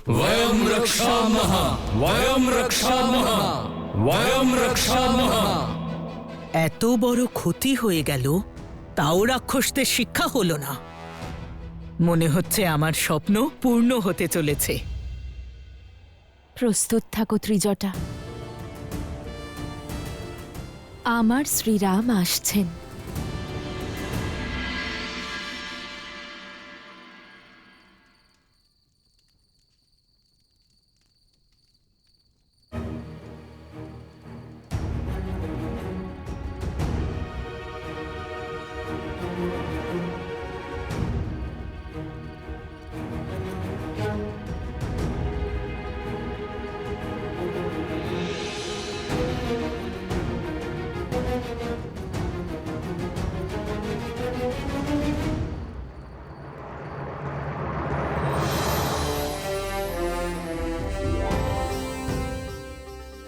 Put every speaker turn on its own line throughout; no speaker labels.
वयं रक्षामः वयं रक्षामः वयं रक्षामः।
এত বড় ক্ষতি হয়ে গেল, তাও রাক্ষসদের শিক্ষা হলো না। মনে হচ্ছে আমার স্বপ্ন পূর্ণ হতে চলেছে।
প্রস্তুত থাকো ত্রিজটা, আমার শ্রীরাম আসছেন।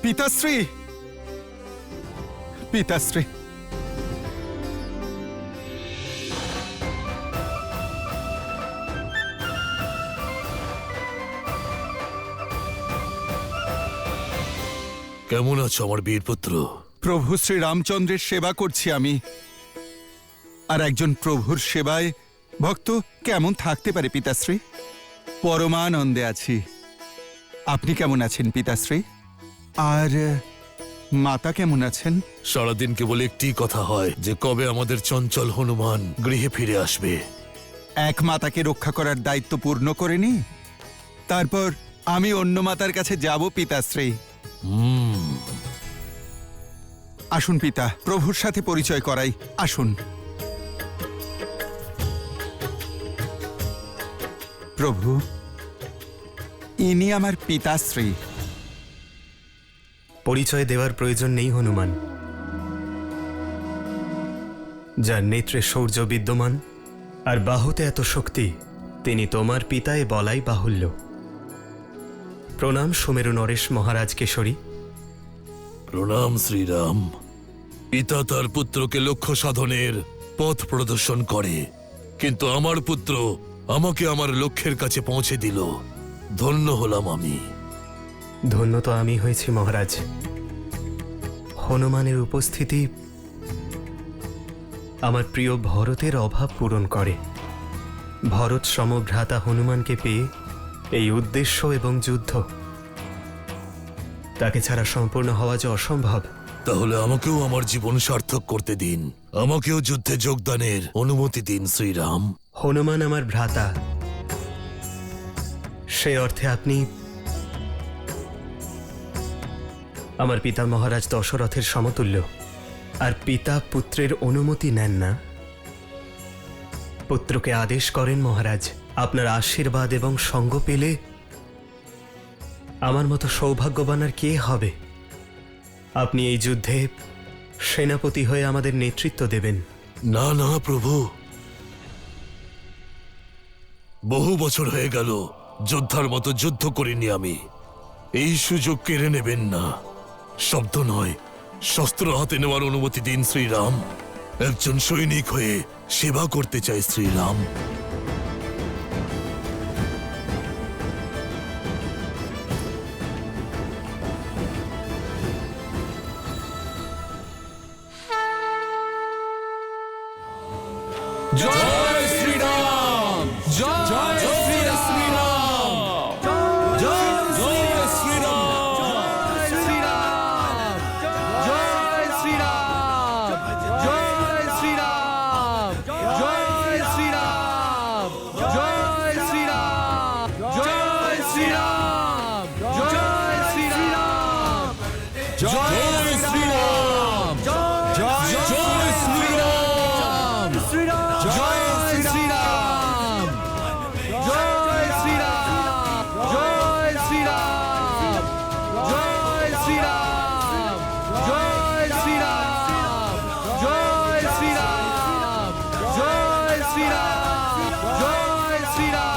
পিতাশ্রী, পিতাশ্রী,
কেমন আছো আমার বীর পুত্র?
প্রভু শ্রী রামচন্দ্রের সেবা করছি আমি। আর একজন প্রভুর সেবায় ভক্ত কেমন থাকতে পারে পিতাশ্রী? পরমানন্দে আছি। আপনি কেমন আছেন পিতাশ্রী? আর মাতা কেমন আছেন?
সারাদিন কেবল একটি কথা হয় যে কবে আমাদের চঞ্চল হনুমান গৃহে ফিরে আসবে।
এক মাতাকে রক্ষা করার দায়িত্ব পূর্ণ করে নি, তারপর আমি অন্য মাতার কাছে যাব পিতাশ্রী। আসুন পিতা, প্রভুর সাথে পরিচয় করাই, আসুন। প্রভু, ইনি আমার পিতাশ্রী।
পরিচয় দেওয়ার প্রয়োজন নেই হনুমান। যার নেত্রে শৌর্য বিদ্যমান আর বাহুতে এত শক্তি, তিনি তোমার পিতায় বলাই বাহুল্য। প্রণাম সুমেরু নরেশ মহারাজ কেশরী।
প্রণাম শ্রীরাম। পিতা তার পুত্রকে লক্ষ্য সাধনের পথ প্রদর্শন করে, কিন্তু আমার পুত্র আমাকে আমার লক্ষ্যের কাছে পৌঁছে দিল। ধন্য হলাম আমি।
ধন্য তো আমি হয়েছি মহারাজ। হনুমানের উপস্থিতি আমার প্রিয় ভরতের অভাব পূরণ করে। ভরত সমভ্রাতা হনুমানকে পেয়ে এই উদ্দেশ্য এবং যুদ্ধ, তাকে ছাড়া সম্পূর্ণ হওয়া যে অসম্ভব।
তাহলে আমাকেও আমার জীবন সার্থক করতে দিন, আমাকেও যুদ্ধে যোগদানের অনুমতি দিন শ্রীরাম।
হনুমান আমার ভ্রাতা, সে অর্থে আপনি আমার পিতা মহারাজ দশরথের সমতুল্য। আর পিতা পুত্রের অনুমতি নেন না, পুত্রকে আদেশ করেন মহারাজ। আপনার আশীর্বাদ এবং সঙ্গ পেলে আমার মতো সৌভাগ্যবান আর কে হবে? আপনি এই যুদ্ধে সেনাপতি হয়ে আমাদের নেতৃত্ব দেবেন।
না না প্রভু, বহু বছর হয়ে গেল যোদ্ধার মতো যুদ্ধ করিনি আমি। এই সুযোগ কেড়ে নেবেন না। শব্দ নয়, শস্ত্র হাতে নেওয়ার অনুমতি দিন শ্রীরাম। একজন সৈনিক হয়ে সেবা করতে চাই শ্রীরাম। জয় শ্রীরাম, জয় শ্রীরাম, জয় শ্রীরাম, জয় শ্রীরাম, জয় শ্রীরাম, জয় শ্রীরাম, জয় শ্রীরাম, জয় শ্রীরাম, জয় শ্রীরাম, জয় শ্রীরাম, জয় শ্রীরাম, জয় শ্রীরাম, জয় শ্রীরাম, জয় শ্রীরাম, জয় শ্রীরাম, জয় শ্রীরাম, জয় শ্রীরাম, জয় শ্রীরাম, জয় শ্রীরাম, জয় শ্রীরাম।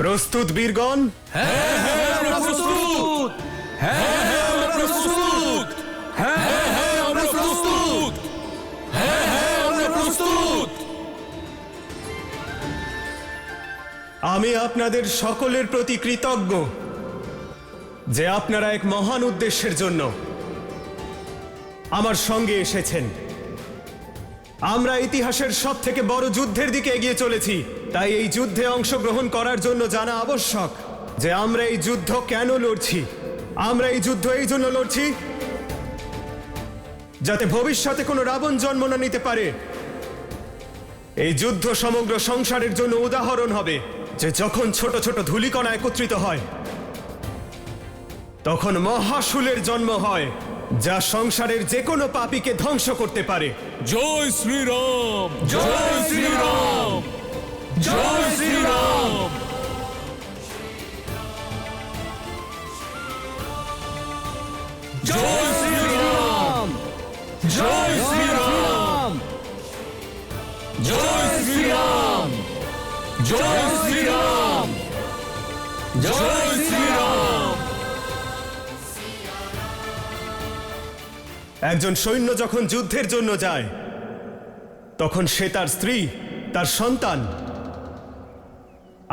প্রস্তুত বীরগণ?
প্রস্তুত, হ্যাঁ প্রস্তুত, হ্যাঁ প্রস্তুত, হ্যাঁ
আমি আপনাদের সকলের প্রতি কৃতজ্ঞ যে আপনারা এক মহান উদ্দেশ্যের জন্য আমার সঙ্গে এসেছেন। আমরা ইতিহাসের সব থেকে বড় যুদ্ধের দিকে এগিয়ে চলেছি, তাই এই যুদ্ধে অংশগ্রহণ করার জন্য জানা আবশ্যক যে আমরা এই যুদ্ধ কেন লড়ছি। আমরা এই যুদ্ধ এই জন্য লড়ছি যাতে ভবিষ্যতে কোনো রাবণ জন্ম না নিতে পারে। এই যুদ্ধ সমগ্র সংসারের জন্য উদাহরণ হবে যে যখন ছোট ছোট ধূলিকণা একত্রিত হয় তখন মহাশূলের জন্ম হয়, যা সংসারের যে কোনো পাপীকে ধ্বংস করতে পারে।
জয় শ্রীরাম, জয় শ্রীরাম, জয় শ্রীরাম। জয় শ্রীরাম, জয় শ্রীরাম, জয় শ্রীরাম, জয় শ্রীরাম, জয় শ্রীরাম।
একজন সৈন্য যখন যুদ্ধের জন্য যায় তখন সে তার স্ত্রী, তার সন্তান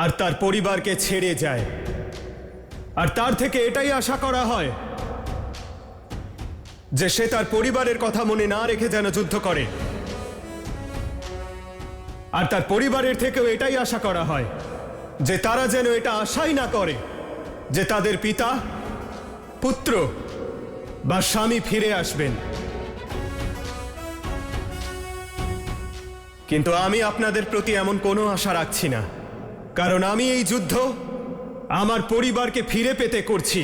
আর তার পরিবারকে ছেড়ে যায়, আর তার থেকে এটাই আশা করা হয় যে সে তার পরিবারের কথা মনে না রেখে যেন যুদ্ধ করে। আর তার পরিবারের থেকেও এটাই আশা করা হয় যে তারা যেন এটা আশাই না করে যে তাদের পিতা, পুত্র বা স্বামী ফিরে আসবেন। কিন্তু আমি আপনাদের প্রতি এমন কোনো আশা রাখছি না, কারণ আমি এই যুদ্ধ আমার পরিবারকে ফিরে পেতে করছি।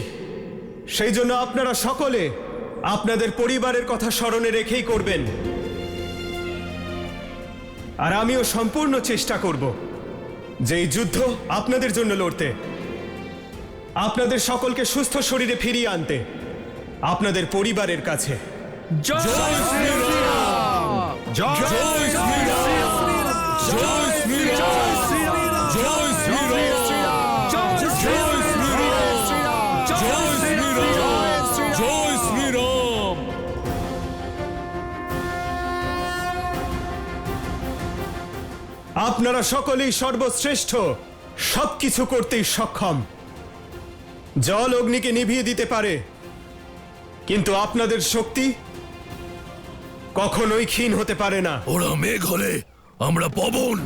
সেই জন্য আপনারা সকলে আপনাদের পরিবারের কথা স্মরণে রেখেই করবেন। আর আমিও সম্পূর্ণ চেষ্টা করব যে এই যুদ্ধ আপনাদের জন্য লড়তে, আপনাদের সকলকে সুস্থ শরীরে ফিরিয়ে আনতে, আপনাদের পরিবারের কাছে।
জয় শ্রীরাম, জয় শ্রীরাম, জয় শ্রীরাম, জয় শ্রীরাম, জয় শ্রীরাম, জয় শ্রীরাম, জয় শ্রীরাম।
আপনারা সকলেই সর্বশ্রেষ্ঠ, সবকিছু করতেই সক্ষম। জল অগ্নিকে নিভিয়ে দিতে পারে, কিন্তু আপনাদের শক্তি কখনোই ক্ষীণ হতে পারে না।
ওরা মেঘ হলে আমরা পবন।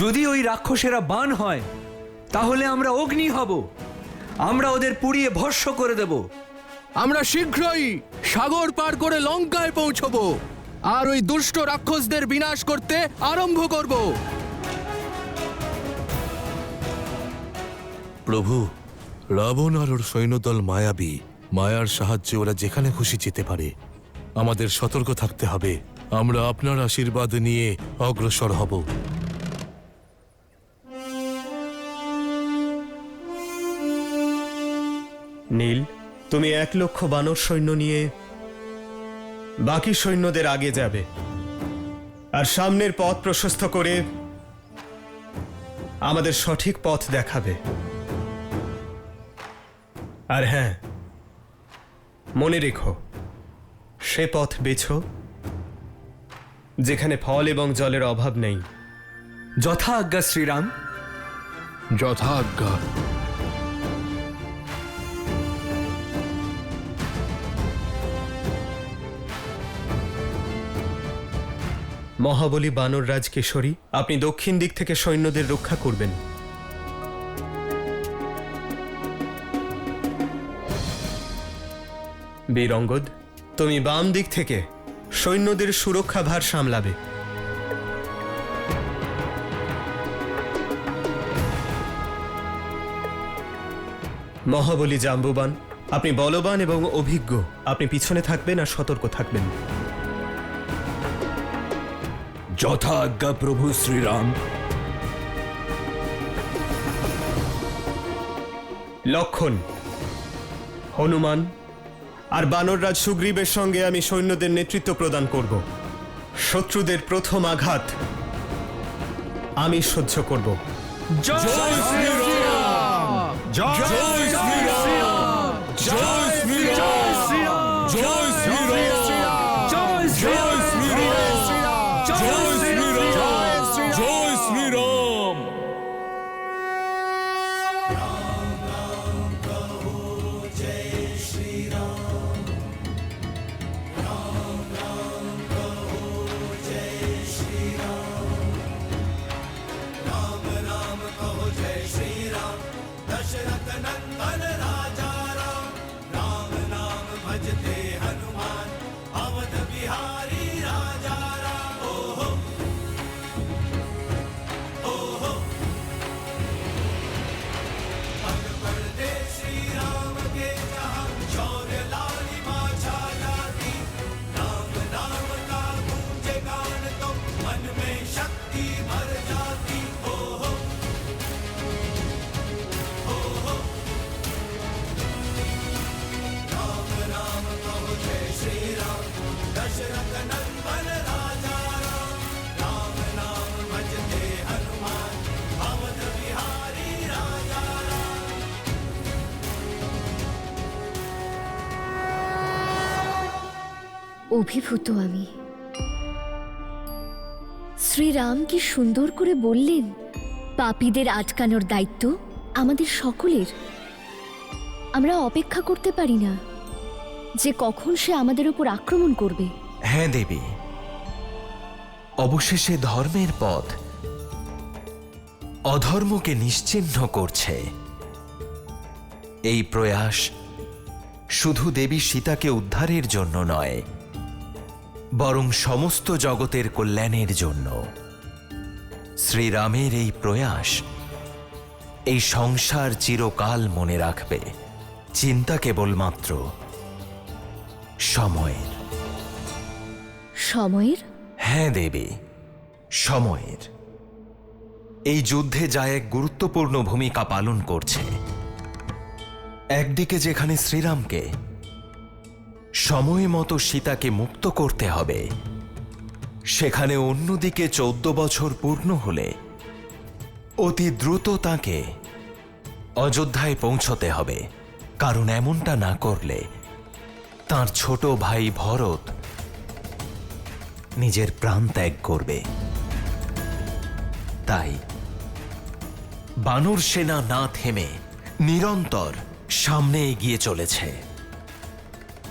যদি ওই রাক্ষসেরা বান হয় তাহলে আমরা অগ্নি হব, আমরা ওদের পুড়িয়ে ভস্ম করে দেব।
আমরা শীঘ্রই সাগর পার করে লঙ্কায় পৌঁছব আর ওই দুষ্ট রাক্ষসদের বিনাশ করতে আরম্ভ করব।
প্রভু, রাবণ আর ওর সৈন্যদল মায়াবী। মায়ার সাহায্যে ওরা যেখানে খুশি যেতে পারে। আমাদের সতর্ক থাকতে হবে। আমরা আপনার আশীর্বাদ নিয়ে অগ্রসর হব।
নীল, তুমি 1,00,000 বানর সৈন্য নিয়ে বাকি সৈন্যদের আগে যাবে আর সামনের পথ প্রশস্ত করে আমাদের সঠিক পথ দেখাবে। আর হ্যাঁ, মনে রেখো, সে পথ বেছো যেখানে ফল এবং জলের অভাব নেই।
যথা আজ্ঞা শ্রীরাম।
যথাজ্ঞা।
মহাবলী বানররাজ কেশরী, আপনি দক্ষিণ দিক থেকে সৈন্যদের রক্ষা করবেন। বীর অঙ্গদ, তুমি বাম দিক থেকে সৈন্যদের সুরক্ষা ভার সামলাবে। মহাবলী জাম্বুবান, আপনি বলবান এবং অভিজ্ঞ, আপনি পিছনে থাকবেন আর সতর্ক থাকবেন।
যথা আজ্ঞা প্রভু শ্রীরাম।
লক্ষণ, হনুমান আর বানররাজ সুগ্রীবের সঙ্গে আমি সৈন্যদের নেতৃত্ব প্রদান করব। শত্রুদের প্রথম আঘাত আমি সহ্য করব।
জয় শ্রীরাম, জয় শ্রীরাম, জয় শ্রীরাম, জয় শ্রীরাম, জয় শ্রীরাম, জয় শ্রীরাম, জয় শ্রীরাম।
অভিভূত আমি। শ্রীরাম কি সুন্দর করে বললেন, পাপীদের আটকানোর দায়িত্ব আমাদের সকলের। আমরা অপেক্ষা করতে পারি না যে কখন সে আমাদের উপর আক্রমণ করবে।
হ্যাঁ দেবী, অবশেষে ধর্মের পথ অধর্মকে নিশ্চিহ্ন করছে। এই প্রয়াস শুধু দেবী সীতাকে উদ্ধারের জন্য নয়, বরং সমস্ত জগতের কল্যাণের জন্য। শ্রীরামের এই প্রয়াস এই সংসার চিরকাল মনে রাখবে। চিন্তা কেবলমাত্র সময়ের।
সময়ের?
হ্যাঁ দেবী, সময়ের। এই যুদ্ধে যা এক গুরুত্বপূর্ণ ভূমিকা পালন করছে। একদিকে যেখানে শ্রীরামকে সময় মতো সীতাকে মুক্ত করতে হবে, সেখানে অন্যদিকে 14 বছর পূর্ণ হলে অতি দ্রুত তাকে অযোধ্যায় পৌঁছতে হবে। কারণ এমনটা না করলে তার ছোট ভাই ভরত নিজের প্রাণ ত্যাগ করবে। তাই বানর সেনা না থেমে নিরন্তর সামনে এগিয়ে চলেছে,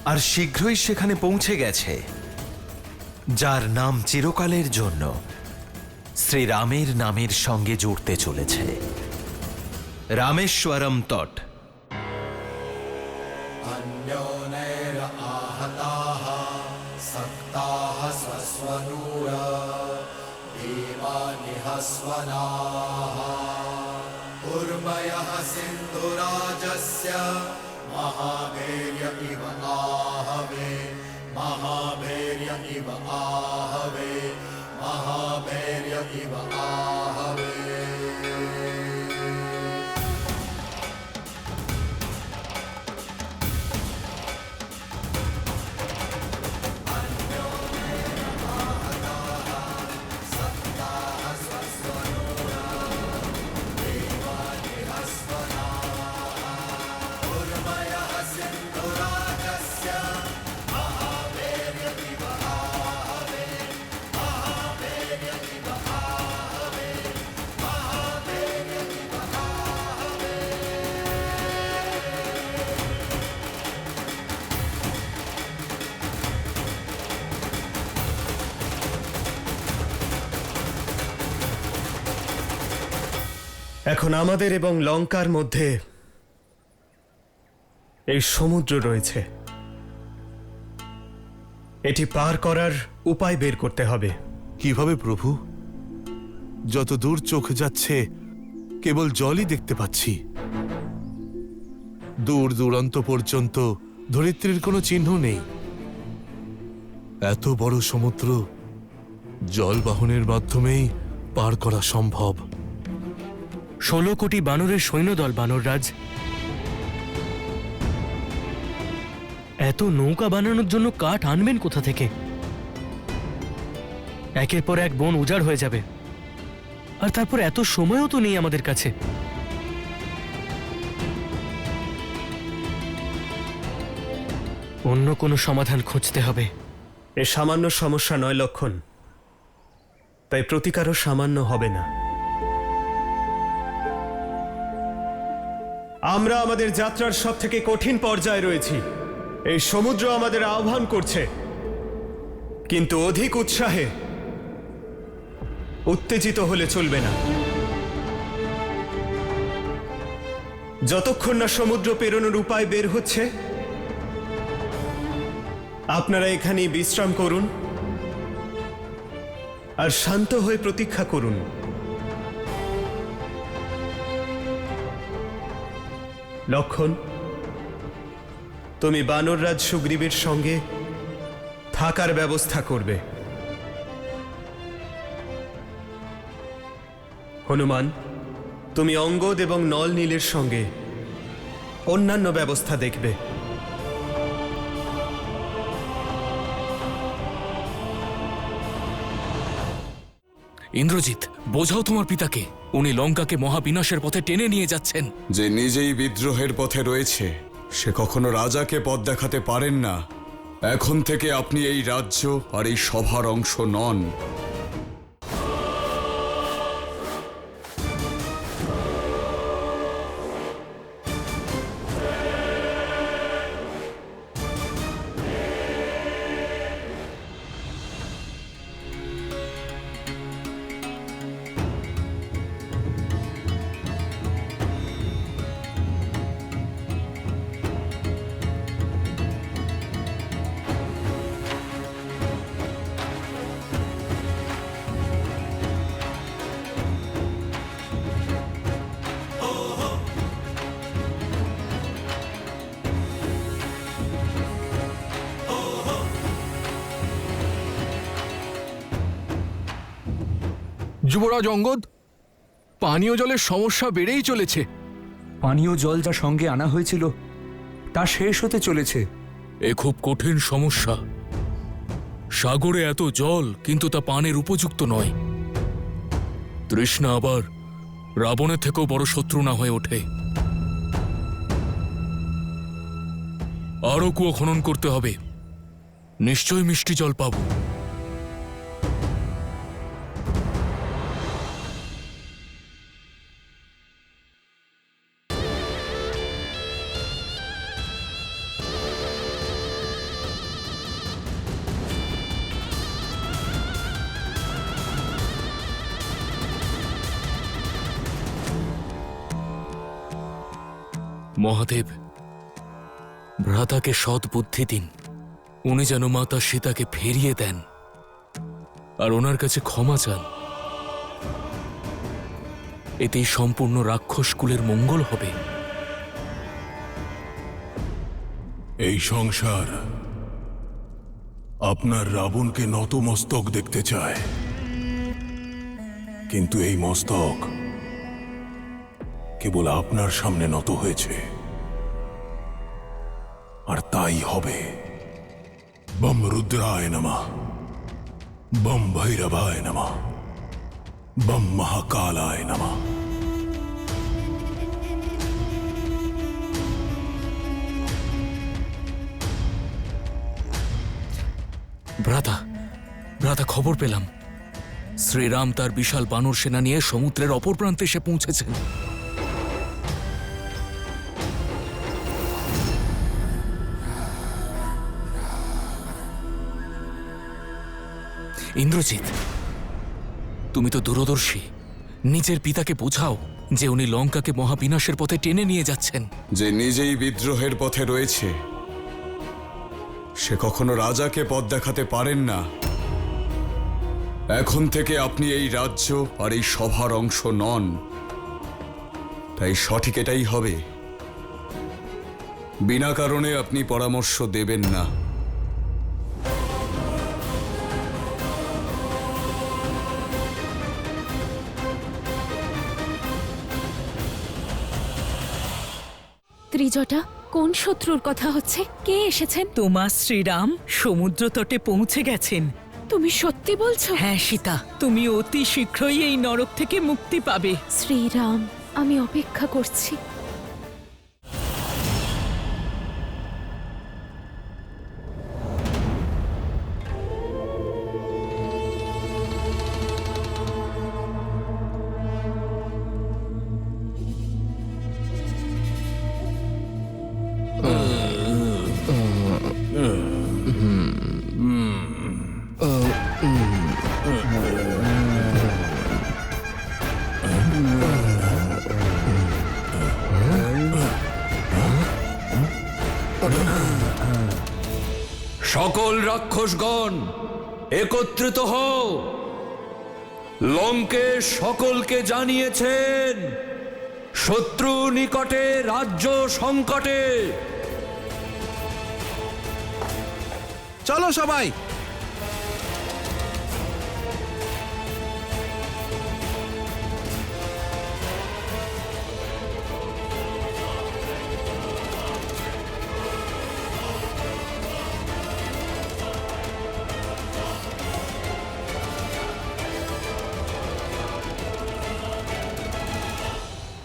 আর শীঘ্রই সেখানে পৌঁছে গেছে যার নাম চিরকালের জন্য শ্রীরামের নামের সঙ্গে জুড়তে চলেছে, রামেশ্বরম তট।
এখন আমাদের এবং লঙ্কার মধ্যে এই সমুদ্র রয়েছে। এটি পার করার উপায় বের করতে হবে।
কিভাবে প্রভু? যত দূর চোখ যাচ্ছে কেবল জলই দেখতে পাচ্ছি। দূর দূরান্ত পর্যন্ত ধরিত্রীর কোনো চিহ্ন নেই। এত বড় সমুদ্র জল বাহনের মাধ্যমেই পার করা সম্ভব।
16 কোটি বানরের সৈন্যদল বানররাজ। এত নৌকা বানানোর জন্য কাঠ আনবেন কোথা থেকে? একের পর এক বন উজাড় হয়ে যাবে, আর তারপর এত সময়ও তো নেই আমাদের কাছে। অন্য কোনো সমাধান খুঁজতে হবে।
এ সামান্য সমস্যা নয় লক্ষণ, তাই প্রতিকারও সামান্য হবে না। আমরা আমাদের যাত্রার সব থেকে কঠিন পর্যায়ে রয়েছি। এই সমুদ্র আমাদের আহ্বান করছে, কিন্তু অধিক উৎসাহে উত্তেজিত হলে চলবে না। যতক্ষণ না সমুদ্র পেরোনোর উপায় বের হচ্ছে, আপনারা এখানেই বিশ্রাম করুন আর শান্ত হয়ে প্রতীক্ষা করুন। লক্ষণ, তুমি বানররাজ সুগ্রীবের সঙ্গে থাকার ব্যবস্থা করবে। হনুমান, তুমি অঙ্গদ এবং নল নীলের সঙ্গে অন্যান্য ব্যবস্থা দেখবে।
ইন্দ্রজিৎ, বোঝাও তোমার পিতাকে, উনি লঙ্কাকে মহাবিনাশের পথে টেনে নিয়ে যাচ্ছেন।
যে নিজেই বিদ্রোহের পথে রয়েছে সে কখনো রাজাকে পথ দেখাতে পারেন না। এখন থেকে আপনি এই রাজ্য আর এই সভার অংশ নন।
যুবরাজ অঙ্গদ, পানীয় জলের সমস্যা বেড়েই চলেছে।
পানীয় জল যা সঙ্গে আনা হয়েছিল তা শেষ হতে চলেছে।
এ খুব কঠিন সমস্যা। সাগরে এত জল, কিন্তু তা পানের উপযুক্ত নয়। তৃষ্ণা আবার রাবণের থেকেও বড় শত্রু না হয়ে ওঠে। আরো কুয়ো খনন করতে হবে, নিশ্চয়ই মিষ্টি জল পাবো। মহাদেব, ভ্রাতাকে সৎ বুদ্ধি দিন। উনি যেন মাতা সীতাকে ফিরিয়ে দেন আর ওনার কাছে ক্ষমা চান। এতেই সম্পূর্ণ রাক্ষস কুলের মঙ্গল হবে।
এই সংসার আপনার রাবণকে নতমস্তক দেখতে চায়, কিন্তু এই মস্তক কেবল আপনার সামনে নত হয়েছে, আর তাই হবে। বম রুদ্রায় নমঃ, বম ভৈরবায় নমঃ, বম মহাকালায় নমঃ।
ভ্রাতা, খবর পেলাম শ্রীরাম তার বিশাল বানর সেনা নিয়ে সমুদ্রের অপর প্রান্তে এসে পৌঁছেছেন। ইন্দ্রজিৎ, তুমি তো দূরদর্শী, নিজের পিতাকে বোঝাও যে উনি লঙ্কাকে মহাবিনাশের পথে টেনে নিয়ে যাচ্ছেন।
যে নিজেই বিদ্রোহের পথে রয়েছে সে কখনো রাজাকে পথ দেখাতে পারেন না। এখন থেকে আপনি এই রাজ্য আর এই সভার অংশ নন, তাই সঠিক এটাই হবে। বিনা কারণে আপনি পরামর্শ দেবেন না।
ত্রিজটা, কোন শত্রুর কথা হচ্ছে? কে এসেছেন?
তোমার শ্রীরাম সমুদ্র তটে পৌঁছে গেছেন।
তুমি সত্যি বলছো?
হ্যাঁ সীতা, তুমি অতি শীঘ্রই এই নরক থেকে মুক্তি পাবে।
শ্রীরাম, আমি অপেক্ষা করছি।
সকল রাক্ষসগণ একত্রিত হও। লঙ্কেশ সকলকে জানিয়েছেন শত্রু নিকটে রাজ্য সংকটে।
চলো সবাই।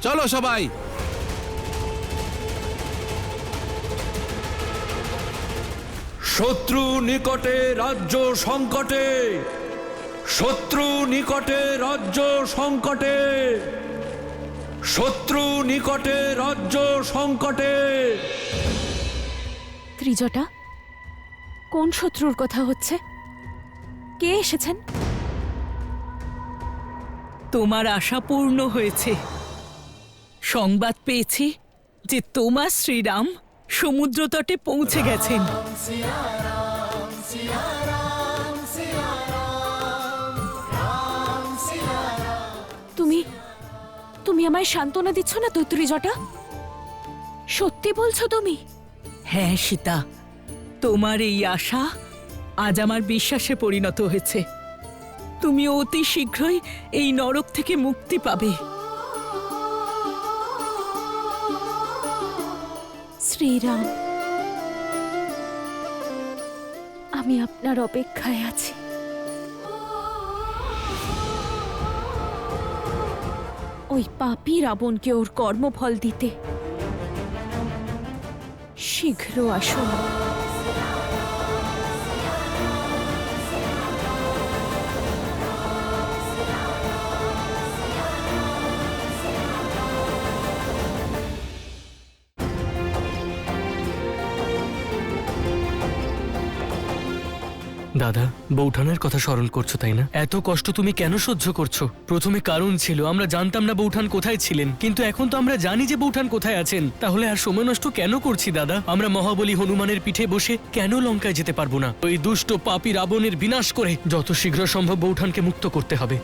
চলো সবাই।
শত্রু নিকটে রাজ্য সংকটে, শত্রু নিকটে রাজ্য সংকটে, শত্রু নিকটে রাজ্য সংকটে।
ত্রিজটা, কোন শত্রুর কথা হচ্ছে? কে এসেছেন?
তোমার আশা পূর্ণ হয়েছে। সংবাদ পেয়েছি যে তোমার শ্রীরাম সমুদ্র তটে পৌঁছে গেছেন।
তুমি আমায় সান্ত্বনা দিচ্ছ না তো ত্রিজটা? সত্যি বলছো তুমি?
হ্যাঁ সীতা, তোমার এই আশা আজ আমার বিশ্বাসে পরিণত হয়েছে। তুমি অতি শীঘ্রই এই নরক থেকে মুক্তি পাবে।
শ্রীরাম, আমি আপনার অপেক্ষায় আছি। ওই পাপী রাবণকে ওর কর্মফল দিতে শীঘ্র আসুন।
দাদা, বৌঠানের কথা স্মরণ করছো তাই না? এত কষ্ট তুমি কেন সহ্য করছো? প্রথমে কারণ ছিল, আমরা জানতাম না বৌঠান কোথায় ছিলেন, কিন্তু এখন তো আমরা জানি যে বৌঠান কোথায় আছেন। তাহলে আর সময় নষ্ট কেন করছি দাদা? আমরা মহাবলী হনুমানের পিঠে বসে কেন লঙ্কায় যেতে পারবো না? ওই দুষ্ট পাপী রাবণের বিনাশ করে যত শীঘ্র সম্ভব বৌঠানকে মুক্ত করতে হবে।